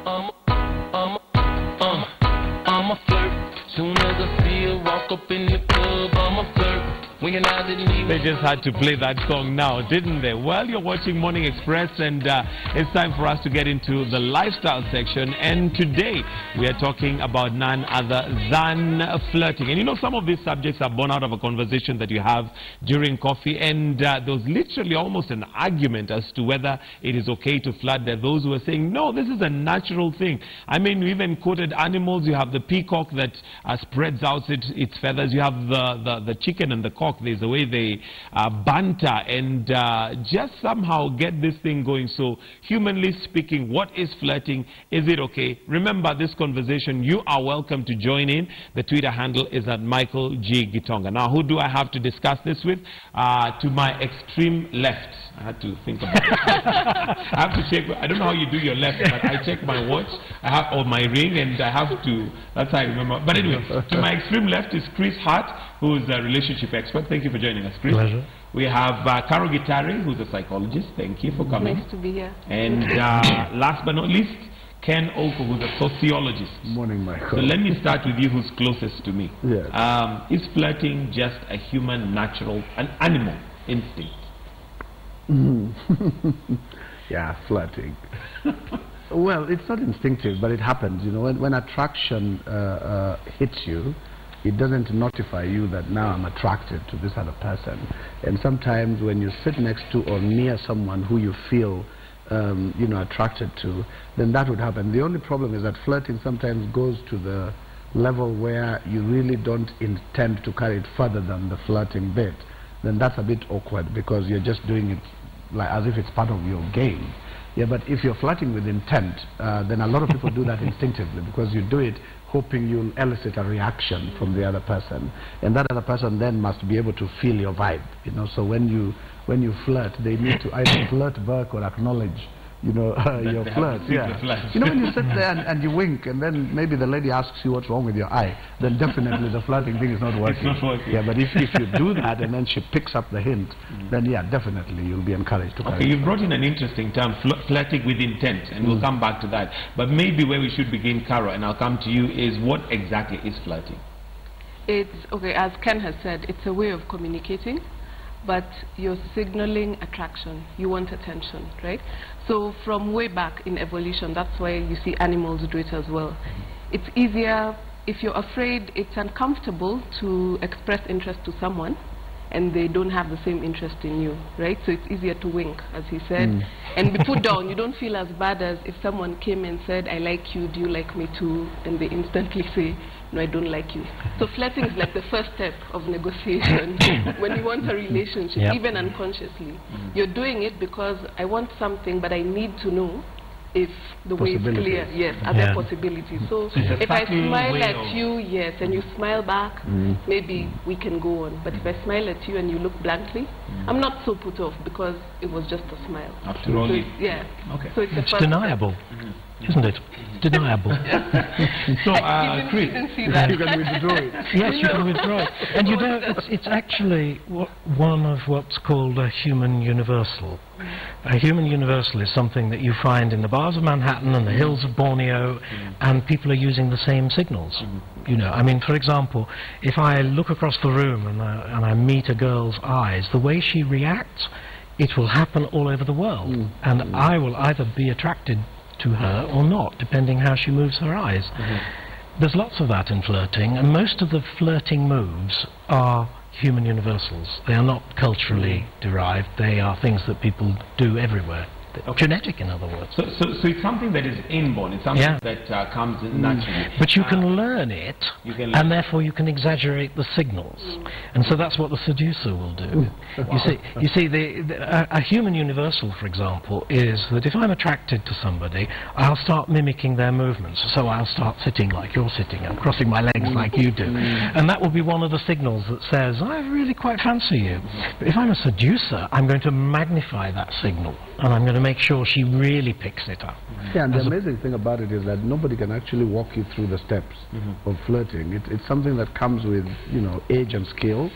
I'm a flirt. Soon as I see her walk up in the club, I'm a flirt. They just had to play that song now, didn't they? Well, you're watching Morning Express, and it's time for us to get into the lifestyle section. And today we are talking about none other than flirting. And you know, some of these subjects are born out of a conversation that you have during coffee, and there was literally almost an argument as to whether it is okay to flirt. There are those who are saying, no, this is a natural thing. I mean, we even quoted animals. You have the peacock that spreads out its feathers. You have the chicken and the cock. There's a way they banter and just somehow get this thing going. So, humanly speaking, what is flirting? Is it okay? Remember this conversation. You are welcome to join in. The Twitter handle is at Michael G. Gitonga. Now, who do I have to discuss this with? To my extreme left. I had to think about it. I have to check. I don't know how you do your left, but I check my watch. I have or my ring, and I have to. That's how I remember. But anyway, to my extreme left is Chris Hart, who is a relationship expert. Thank you for joining us, Chris. Pleasure. We have Caro Gitari, who's a psychologist. Thank you for coming. Nice to be here. And last but not least, Ken Oko, who's a sociologist. Morning, Michael. So let me start with you, who's closest to me. Yes. Is flirting just a human, natural, an animal instinct? Yeah, flirting. Well, it's not instinctive, but it happens. You know, when attraction hits you, it doesn't notify you that now I'm attracted to this other person. And sometimes when you sit next to or near someone who you feel you know, attracted to, then that would happen. The only problem is that flirting sometimes goes to the level where you really don't intend to carry it further than the flirting bit. Then that's a bit awkward because you're just doing it like as if it's part of your game. Yeah, but if you're flirting with intent, then a lot of people do that instinctively because you do it hoping you'll elicit a reaction from the other person, and that other person then must be able to feel your vibe. You know, so when you flirt, they need to either flirt back or acknowledge, you know, your flirt. Yeah. You know, when you sit there and you wink, and then maybe the lady asks you what's wrong with your eye, then definitely the flirting thing is not working. It's not working. Yeah, but if you do that and then she picks up the hint, then yeah, definitely you'll be encouraged to. Okay, you brought in an interesting term, flirting with intent, and we'll come back to that. But maybe where we should begin, Caro, and I'll come to you, is what exactly is flirting? It's, okay, as Ken has said, it's a way of communicating, but you're signaling attraction. You want attention, right? So from way back in evolution, that's why you see animals do it as well. It's easier, if you're afraid, it's uncomfortable to express interest to someone and they don't have the same interest in you, right? So it's easier to wink, as he said, and be put down. You don't feel as bad as if someone came and said, I like you, do you like me too? And they instantly say, no, I don't like you. So flirting is like the first step of negotiation. When you want a relationship, even unconsciously, you're doing it because I want something, but I need to know if the way is clear. Yes, are there possibilities? So if I smile at you, yes, and you smile back, maybe we can go on. But if I smile at you and you look blankly, I'm not so put off because it was just a smile. After all, yeah. Okay. So it's deniable, isn't it? Deniable. So, Chris, you can withdraw it. Yes, you can withdraw it. And you know, it's actually one of what's called a human universal. A human universal is something that you find in the bars of Manhattan and the hills of Borneo, and people are using the same signals. You know, I mean, for example, if I look across the room and I meet a girl's eyes, the way she reacts, it will happen all over the world. And I will either be attracted to her or not, depending how she moves her eyes. There's lots of that in flirting, and most of the flirting moves are human universals. They are not culturally derived. They are things that people do everywhere. Genetic, in other words. So it's something that is inborn. It's something that comes naturally. But you can learn it, and therefore you can exaggerate the signals. And so that's what the seducer will do. You see, a human universal, for example, is that if I'm attracted to somebody, I'll start mimicking their movements. So I'll start sitting like you're sitting, and crossing my legs like you do. And that will be one of the signals that says, I really quite fancy you. But if I'm a seducer, I'm going to magnify that signal, and I'm going to make sure she really picks it up. Yeah, and the amazing thing about it is that nobody can actually walk you through the steps of flirting. It's something that comes with, you know, age and skill,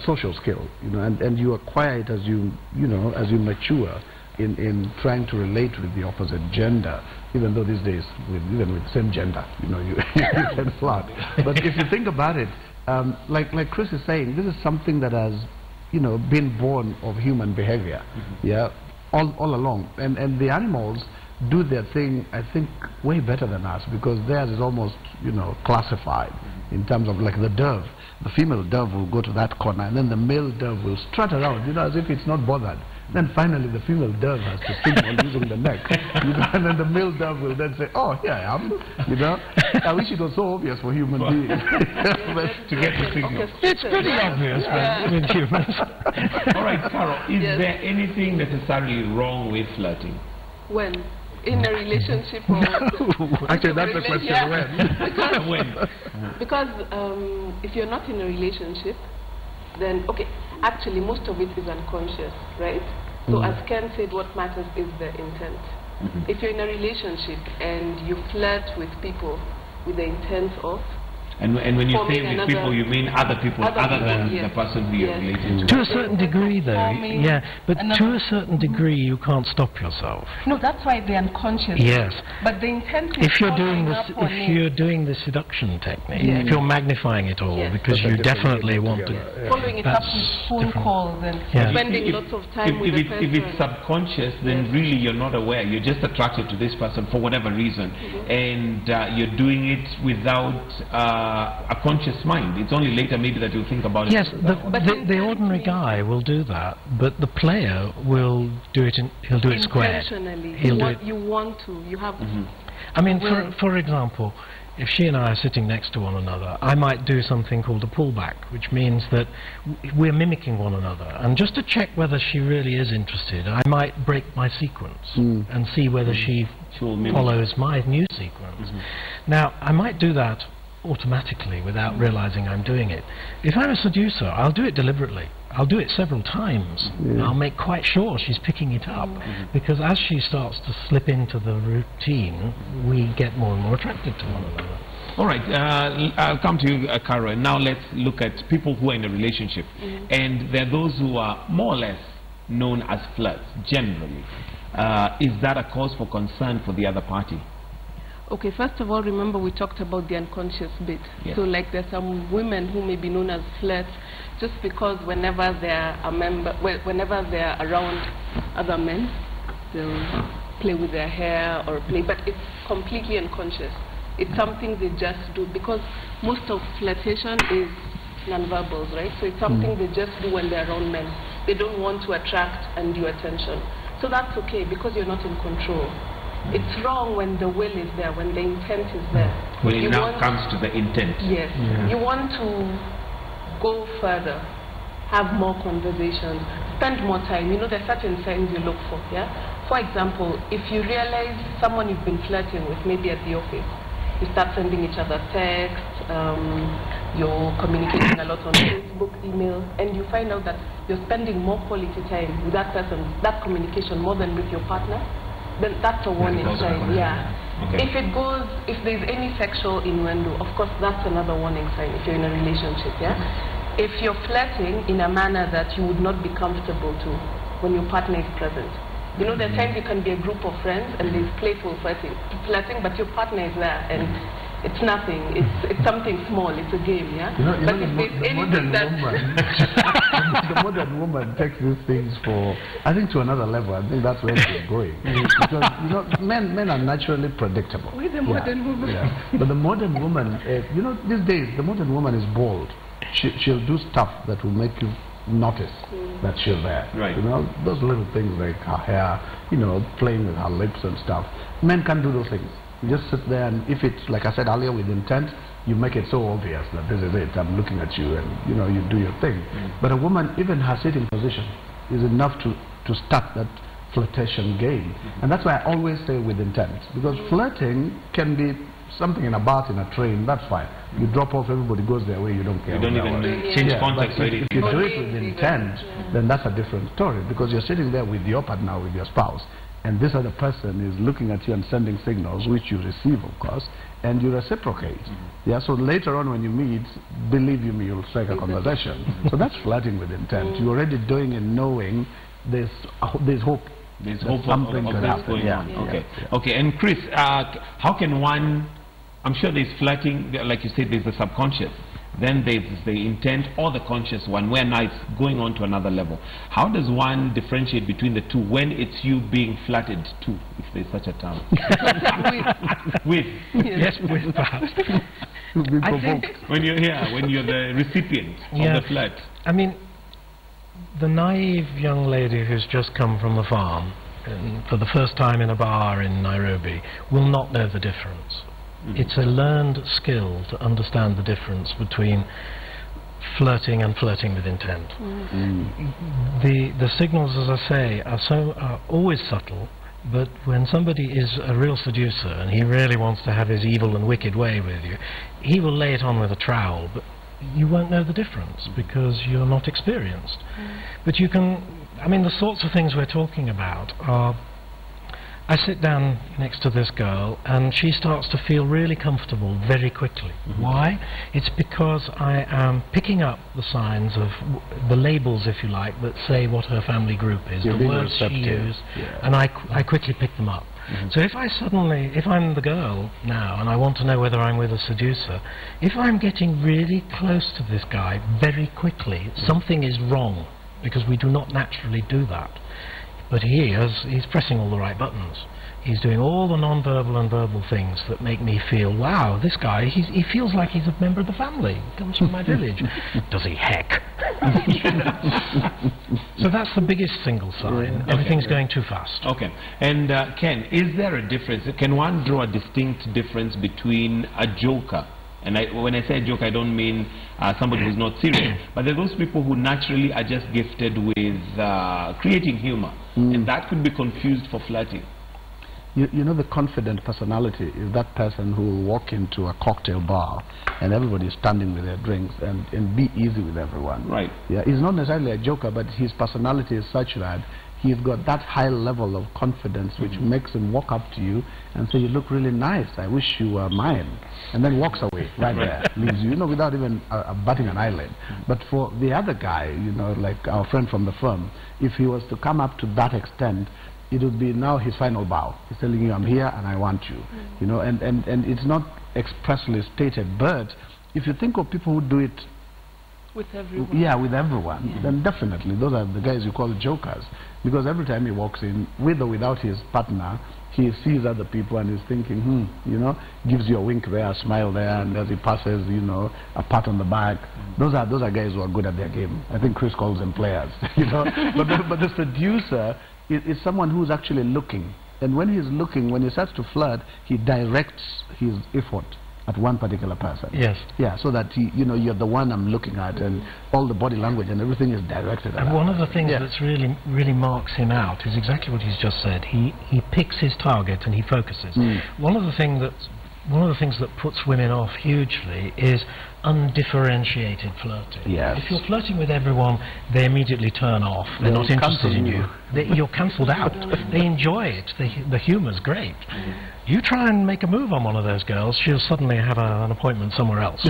social skill, you know, and you acquire it as you know, as you mature. in trying to relate with the opposite gender, even though these days, even with same gender, you know, you can flirt. But if you think about it, like Chris is saying, this is something that has, you know, been born of human behavior, yeah, all along. And the animals do their thing, I think, way better than us, because theirs is almost, you know, classified in terms of, like the dove. The female dove will go to that corner, and then the male dove will strut around, you know, as if it's not bothered. Then finally the female dove has to signal using the neck, you know, and then the male dove will then say, oh, here I am, you know. I wish it was so obvious for human beings to get the signal. It's pretty obvious with humans. All right, Carol, is there anything necessarily wrong with flirting? When? In a relationship or... Actually, that's the question, when? Because if you're not in a relationship, then, okay, actually most of it is unconscious, right? So as Ken said, what matters is the intent. If you're in a relationship and you flirt with people with the intent of... And when you say with people, you mean other people other than the person who you're related to? To a certain degree, though, yeah, but to a certain degree, you can't stop yourself. No, that's why they're unconscious. Yes. But the intent is if you're doing the seduction technique, if you're magnifying it all, because you definitely want to... Following it up with phone calls and spending lots of time with the person. If it's subconscious, then really you're not aware. You're just attracted to this person for whatever reason. And you're doing it without... a conscious mind. It's only later maybe that you'll think about it. Yes, the ordinary guy will do that, but the player will do it. He'll do it square. Intentionally. You want to. You have. I mean, for example, if she and I are sitting next to one another, I might do something called a pullback, which means that we're mimicking one another. And just to check whether she really is interested, I might break my sequence and see whether she follows my new sequence. Now, I might do that automatically without realizing I'm doing it. If I'm a seducer, I'll do it deliberately. I'll do it several times. I'll make quite sure she's picking it up, because as she starts to slip into the routine, we get more and more attracted to one another. All right, I'll come to you, Caro, and now let's look at people who are in a relationship. And there are those who are more or less known as flirts, generally. Is that a cause for concern for the other party? Okay, first of all, remember we talked about the unconscious bit. So like there's some women who may be known as flirts just because whenever they're whenever they're around other men, they'll play with their hair or play, but it's completely unconscious. It's something they just do, because most of flirtation is nonverbals, right? So it's something they just do when they're around men. They don't want to attract undue attention. So that's okay, because you're not in control. It's wrong when the will is there, when the intent is there. When it now comes to the intent. Yes. You want to go further, have more conversations, spend more time. You know, there's certain signs you look for, yeah? For example, if you realize someone you've been flirting with, maybe at the office, you start sending each other texts, you're communicating a lot on Facebook, email, and you find out that you're spending more quality time with that person, that communication, more than with your partner, then that's a warning sign, If there's any sexual innuendo, of course that's another warning sign if you're in a relationship, If you're flirting in a manner that you would not be comfortable to when your partner is present. You know, there are times you can be a group of friends and there's playful flirting, but your partner is there and it's nothing. It's something small. It's a game, But if there's anything that the modern woman takes these things for, I think, to another level. I think that's where it's going. Because you know, men are naturally predictable. We're the modern woman. But the modern woman, you know, these days the modern woman is bold. She'll do stuff that will make you notice that she's there. Right. You know, those little things like her hair, you know, playing with her lips and stuff. Men can't do those things. You just sit there, and if it's, like I said earlier, with intent, you make it so obvious that this is it, I'm looking at you, and you know, you do your thing. But a woman, even her sitting position is enough to start that flirtation game. And that's why I always say with intent, because flirting can be something in a bath, in a train, that's fine. You drop off, everybody goes their way, you don't care. You don't even change context. But if you do it with intent, then that's a different story, because you're sitting there with your partner, with your spouse, and this other person is looking at you and sending signals, which you receive, of course, and you reciprocate. So later on when you meet, believe you me, you'll strike a conversation. So that's flirting with intent. You're already doing it knowing there's hope There's hope something of could this happen. going Yeah. on. Yeah. Okay. Yeah. Okay. And Chris, how can one? I'm sure there's flirting, like you said, there's the subconscious. Then there's the intent or the conscious one, where now it's going on to another level. How does one differentiate between the two when it's you being flattered to, if there's such a term? With. Yes, with perhaps. I think When you're here, when you're the recipient of the flirt. I mean, the naive young lady who's just come from the farm and for the first time in a bar in Nairobi will not know the difference. It's a learned skill to understand the difference between flirting and flirting with intent. The signals, as I say, are always subtle, but when somebody is a real seducer and he really wants to have his evil and wicked way with you, he will lay it on with a trowel, but you won't know the difference because you're not experienced. But you can, I mean, the sorts of things we're talking about are, I sit down next to this girl and she starts to feel really comfortable very quickly. Why? It's because I am picking up the signs of the labels, if you like, that say what her family group is, the words she used, and I quickly pick them up. So if I'm the girl now and I want to know whether I'm with a seducer, if I'm getting really close to this guy very quickly, something is wrong, because we do not naturally do that. But he's pressing all the right buttons. He's doing all the non-verbal and verbal things that make me feel, wow, this guy, he feels like he's a member of the family. He comes from my village. Does he heck? So that's the biggest single sign. Everything's going too fast. Okay. And Ken, is there a difference? Can one draw a distinct difference between a joker? And when I say a joke, I don't mean somebody who's not serious. But there are those people who naturally are just gifted with creating humor. And that could be confused for flirting. You know, the confident personality is that person who will walk into a cocktail bar and everybody's standing with their drinks and be easy with everyone. Right. Yeah, he's not necessarily a joker, but his personality is such that he's got that high level of confidence which makes him walk up to you and say, you look really nice, I wish you were mine, and then walks away right there, leaves you, without even batting an eyelid. But for the other guy, like our friend from the firm, if he was to come up to that extent, it would be now his final bow. He's telling you, I'm here and I want you. And it's not expressly stated, but if you think of people who do it with everyone. Yeah, with everyone. Then definitely those are the guys you call jokers. Because every time he walks in, with or without his partner, he sees other people and he's thinking, gives you a wink there, a smile there, and as he passes, a pat on the back. Those are guys who are good at their game. I think Chris calls them players, But the seducer is someone who's actually looking. And when he's looking, when he starts to flirt, he directs his effort at one particular person. Yes. Yeah, so that you're the one I'm looking at, and all the body language and everything is directed at. And one of the things that's really marks him out is exactly what he's just said. He picks his target and he focuses. One of the things that puts women off hugely is undifferentiated flirting. Yes. If you're flirting with everyone, they immediately turn off. They're not interested in you. You're cancelled out. They enjoy it. The humour's great. You try and make a move on one of those girls, she'll suddenly have an appointment somewhere else.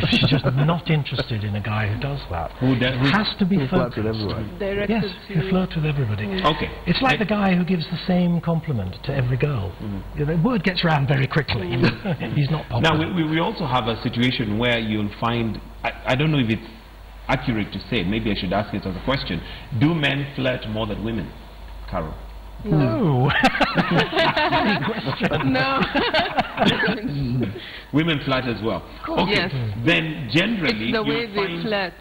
She's just not interested in a guy who does that. Who has to be focused. With everyone. Yes, you flirt with everybody. Okay. It's like the guy who gives the same compliment to every girl. The word gets around very quickly. He's not popular. Now, we also have a situation where you'll find, I don't know if it's accurate to say, maybe I should ask it as a question, do men flirt more than women, Carol? No. No. Women flirt as well. Okay. Yes. Then generally It's the way you'll they find flirt.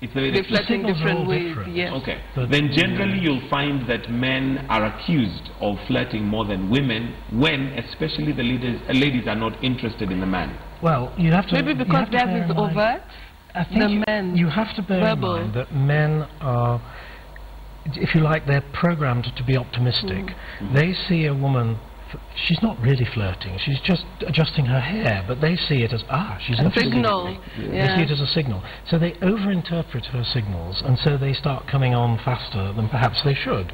It's the way They they flirt in different ways. different. Yes. Okay. Then generally you'll find that men are accused of flirting more than women when especially the ladies are not interested in the man. Well, you have to... Maybe because theirs is overt. I think you have to bear in mind that men are, if you like, they're programmed to be optimistic. They see a woman, she's not really flirting, she's just adjusting her hair, but they see it as, she's a signal. They see it as a signal. So they overinterpret her signals, and so they start coming on faster than perhaps they should.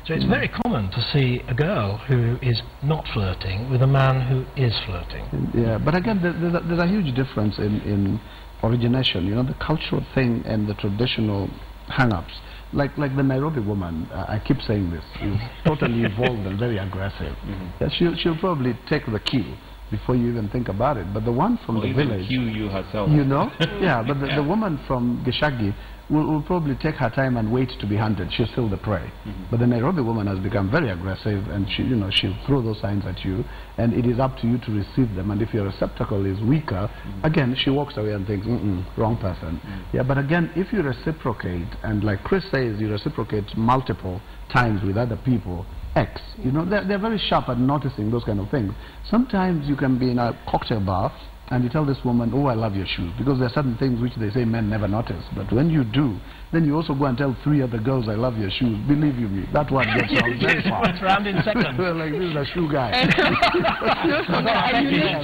So it's very common to see a girl who is not flirting with a man who is flirting. Yeah, but again, there's a huge difference in origination, the cultural thing and the traditional hang-ups. like the Nairobi woman, I keep saying this, is totally evolved and very aggressive. Yeah, she'll probably take the cue before you even think about it. But the one from the village, cue you herself. you know, yeah. But the woman from Gishagi will probably take her time and wait to be hunted. She'll still the prey. But the Nairobi woman has become very aggressive, and she'll throw those signs at you, and it is up to you to receive them. And if your receptacle is weaker, again, she walks away and thinks, wrong person. Yeah, but again, if you reciprocate, and like Chris says, you reciprocate multiple times with other people, X, they're very sharp at noticing those kind of things. Sometimes you can be in a cocktail bar and you tell this woman, oh, I love your shoes, because there are certain things which they say men never notice. But when you do, then you also go and tell 3 other girls, I love your shoes. Believe you me, that one gets around very far. Went round in seconds. Like, this is a shoe guy.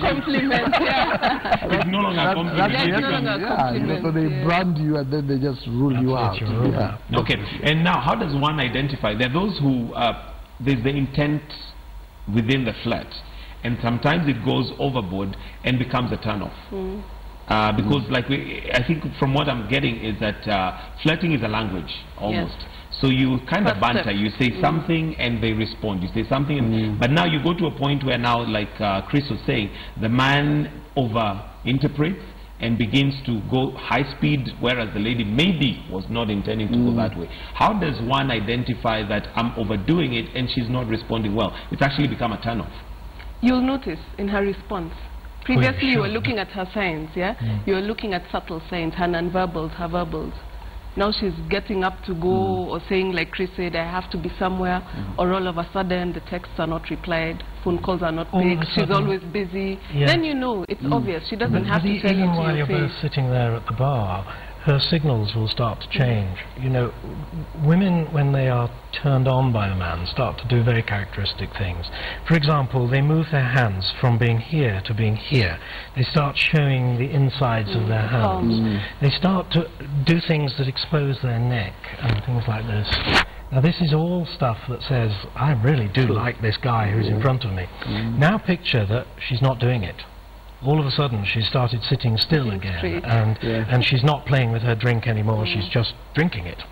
Compliment, yeah. It's no longer a compliment. Yeah, so they brand you and then they just rule you out. Yeah. Okay, and now how does one identify? There are those who, there's the intent within the flirt, and sometimes it goes overboard and becomes a turn-off. Because I think from what I'm getting is that flirting is a language, almost. Yes. So you kind of banter, you say something and they respond, you say something, but now you go to a point where now, like Chris was saying, the man over-interprets and begins to go high speed, whereas the lady maybe was not intending to go that way. How does one identify that I'm overdoing it and she's not responding well? It's actually become a turn-off. You'll notice in her response. Previously you were looking at her signs, you were looking at subtle signs, her non-verbals, her verbals. Now she's getting up to go, or saying, like Chris said, I have to be somewhere, or all of a sudden the texts are not replied, phone calls are not picked, she's always busy. Then you know, it's obvious, she doesn't have to tell you even while you're both sitting there at the bar, her signals will start to change. Women, when they are turned on by a man, start to do very characteristic things. For example, they move their hands from being here to being here. They start showing the insides of their hands. They start to do things that expose their neck and things like this. Now this is all stuff that says, I really do like this guy who's in front of me. Now picture that she's not doing it. All of a sudden she started sitting still again, and she's not playing with her drink anymore, she's just drinking it.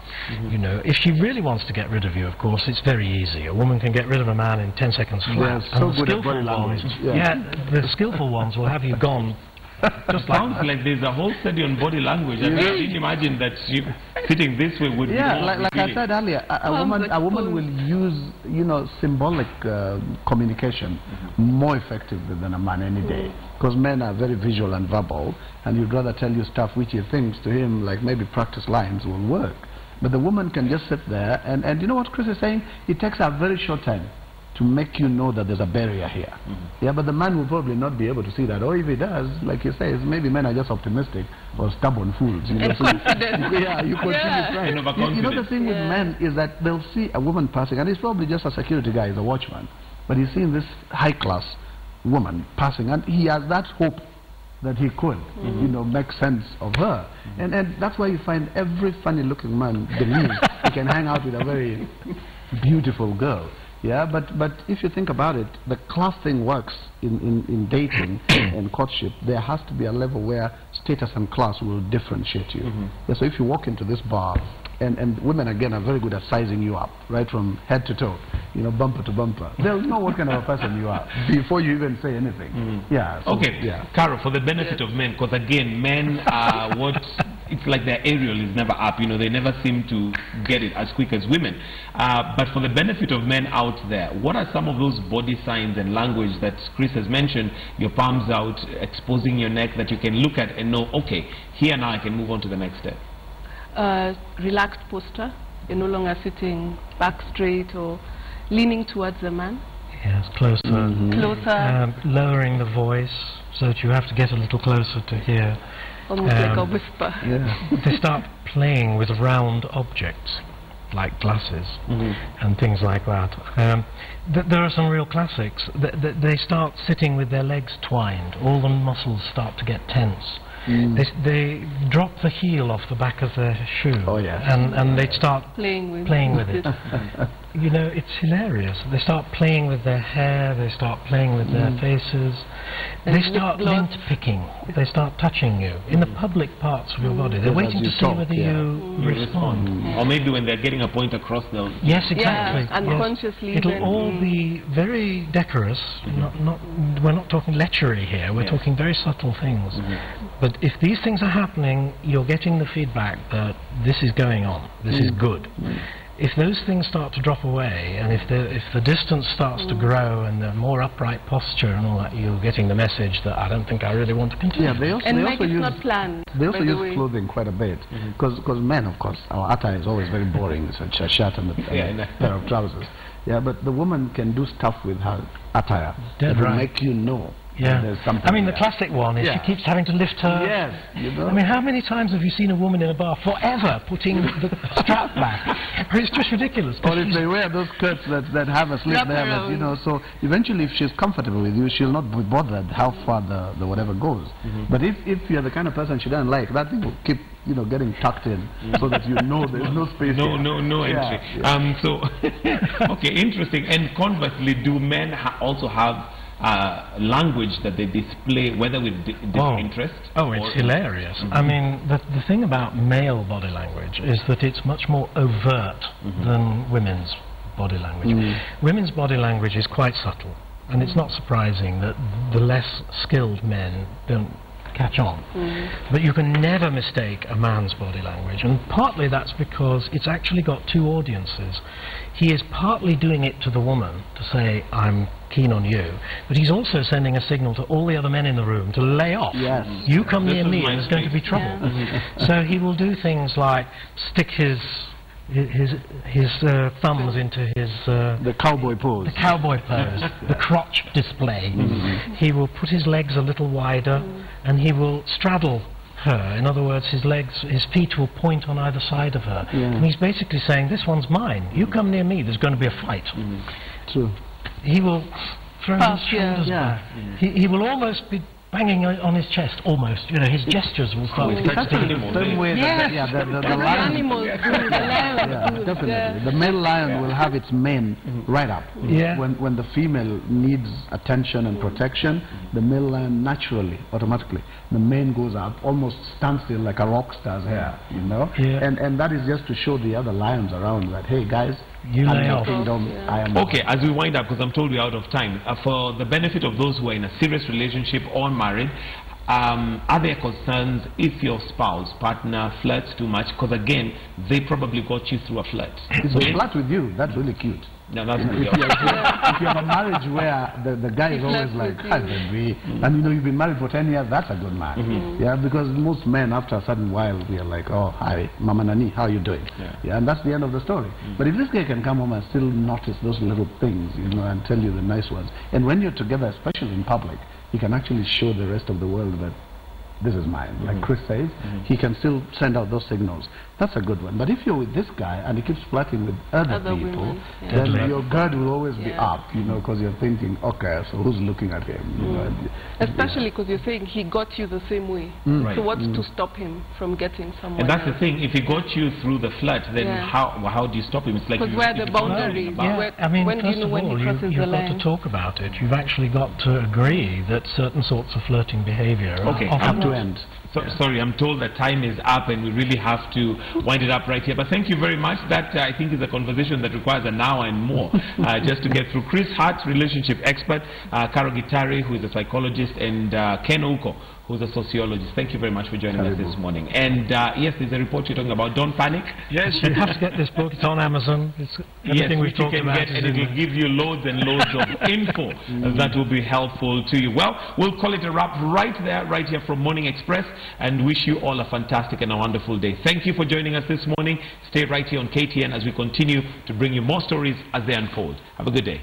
If she really wants to get rid of you, of course, it's very easy. A woman can get rid of a man in 10 seconds flat. So good at body language. The skillful ones will have you gone. Just sounds like there's a whole study on body language. I didn't imagine that sitting this way would be like I said earlier, a woman will use symbolic communication more effectively than a man any day, because men are very visual and verbal, and you'd rather tell you stuff which he thinks to him like maybe practice lines will work. But the woman can just sit there, and you know what Chris is saying? It takes a very short time to make you know that there's a barrier here. Yeah, but the man will probably not be able to see that. Or if he does, like he says, maybe men are just optimistic or stubborn fools. You continue trying. The thing with men is that they'll see a woman passing, and he's probably just a security guy, he's a watchman, but he's seeing this high-class woman passing, and he has that hope that he could, make sense of her. And that's why you find every funny-looking man believes he can hang out with a very beautiful girl. Yeah, but if you think about it, the class thing works in dating and courtship. There has to be a level where status and class will differentiate you. Yeah, so if you walk into this bar, and women again are very good at sizing you up, right from head to toe, bumper to bumper. They'll know what kind of a person you are before you even say anything. Yeah. So, Carol, for the benefit of men, because again, men are it's like their aerial is never up, they never seem to get it as quick as women. But for the benefit of men out there, what are some of those body signs and language that Chris has mentioned, your palms out, exposing your neck, that you can look at and know, okay, here now I can move on to the next step? Relaxed posture. You're no longer sitting back straight or leaning towards the man. Yes, closer. Closer. Lowering the voice so that you have to get a little closer to hear. Almost like a whisper. They start playing with round objects like glasses and things like that. There are some real classics. They start sitting with their legs twined. All the muscles start to get tense. They drop the heel off the back of their shoe, and they start playing with it. you know, it's hilarious. They start playing with their hair, they start playing with their faces, they start lint picking, they start touching you in the public parts of your body. They're waiting to see whether you respond. Or maybe when they're getting a point across the... Yes, exactly. Yeah, unconsciously. Yes. It'll all be very decorous. We're not talking lechery here. We're talking very subtle things. But if these things are happening, you're getting the feedback that this is going on. This is good. If those things start to drop away, and if the distance starts to grow, and the more upright posture and all that, you're getting the message that I don't think I really want to continue. Yeah, they also use clothing quite a bit, because men, of course, our attire is always very boring. It's a shirt and a pair of trousers. Yeah, but the woman can do stuff with her attire that will make you know. Yeah, there's something. I mean, the classic one is she keeps having to lift her. Yes, you know. I mean, how many times have you seen a woman in a bar forever putting the strap back? It's just ridiculous. Or if they wear those skirts that have a slit there, but, you know, so eventually if she's comfortable with you, she'll not be bothered how far the whatever goes. But if you're the kind of person she doesn't like, that thing will keep, you know, getting tucked in so that you know there's no space. No entry. So, okay, interesting. And conversely, do men also have language that they display, whether with disinterest? Oh, it's hilarious. I mean, the thing about male body language is that it's much more overt than women's body language. Women's body language is quite subtle, and it's not surprising that the less skilled men don't catch on. But you can never mistake a man's body language, and partly that's because it's actually got two audiences. He is partly doing it to the woman to say, I'm keen on you, but he's also sending a signal to all the other men in the room to lay off. Yes. You come near me and there's going to be trouble. So he will do things like stick his thumbs into his the cowboy pose, the crotch display. He will put his legs a little wider, and he will straddle her. In other words, his feet will point on either side of her, and he's basically saying, "This one's mine. You come near me, there's going to be a fight." True. He will throw his shoulders back. He will almost be banging on his chest, almost. You know, his gestures will start. Same way the lion. Definitely. The male lion will have its mane right up. When the female needs attention and protection, the male lion naturally, automatically, the mane goes up, almost stands still like a rock star's hair. You know, and that is just to show the other lions around that, hey guys, you lay off. I am okay, as we wind up, because I'm told we're out of time, for the benefit of those who are in a serious relationship or married, are there concerns if your spouse, partner flirts too much? Because again, they probably got you through a flirt. If they flirt with you, that's really cute. No, that's if you have a marriage where the guy is always like, hi baby, and you know you've been married for 10 years, that's a good man. Yeah, because most men after a certain while we are like, oh hi Mama Nani, how are you doing? And that's the end of the story. But if this guy can come home and still notice those little things, you know, and tell you the nice ones, and when you're together, especially in public, he can actually show the rest of the world that this is mine, like Chris says, he can still send out those signals. That's a good one. But if you're with this guy and he keeps flirting with other people, then your guard will always be up, you know, because you're thinking, okay, so who's looking at him? You know, especially because you're saying he got you the same way. So what's to stop him from getting someone And that's else? the thing, if he got you through the flirt, then how do you stop him? It's like, because where are the boundaries? I mean, when first do you know of when all, he crosses you've the got line? to talk about it. You've actually got to agree that certain sorts of flirting behavior have to end. So, sorry, I'm told that time is up and we really have to wind it up right here. But thank you very much. That, I think, is a conversation that requires an hour and more just to get through. Chris Hart, relationship expert, Karo Gitari, who is a psychologist, and Ken Ouko, who's a sociologist. Thank you very much for joining us this morning. And yes, there's a report you're talking about. Don't panic. Yes, you have to get this book. It's on Amazon. It's everything we've talked about. And it will give you loads and loads of info that will be helpful to you. Well, we'll call it a wrap right there, right here from Morning Express, and wish you all a fantastic and a wonderful day. Thank you for joining us this morning. Stay right here on KTN as we continue to bring you more stories as they unfold. Have a good day.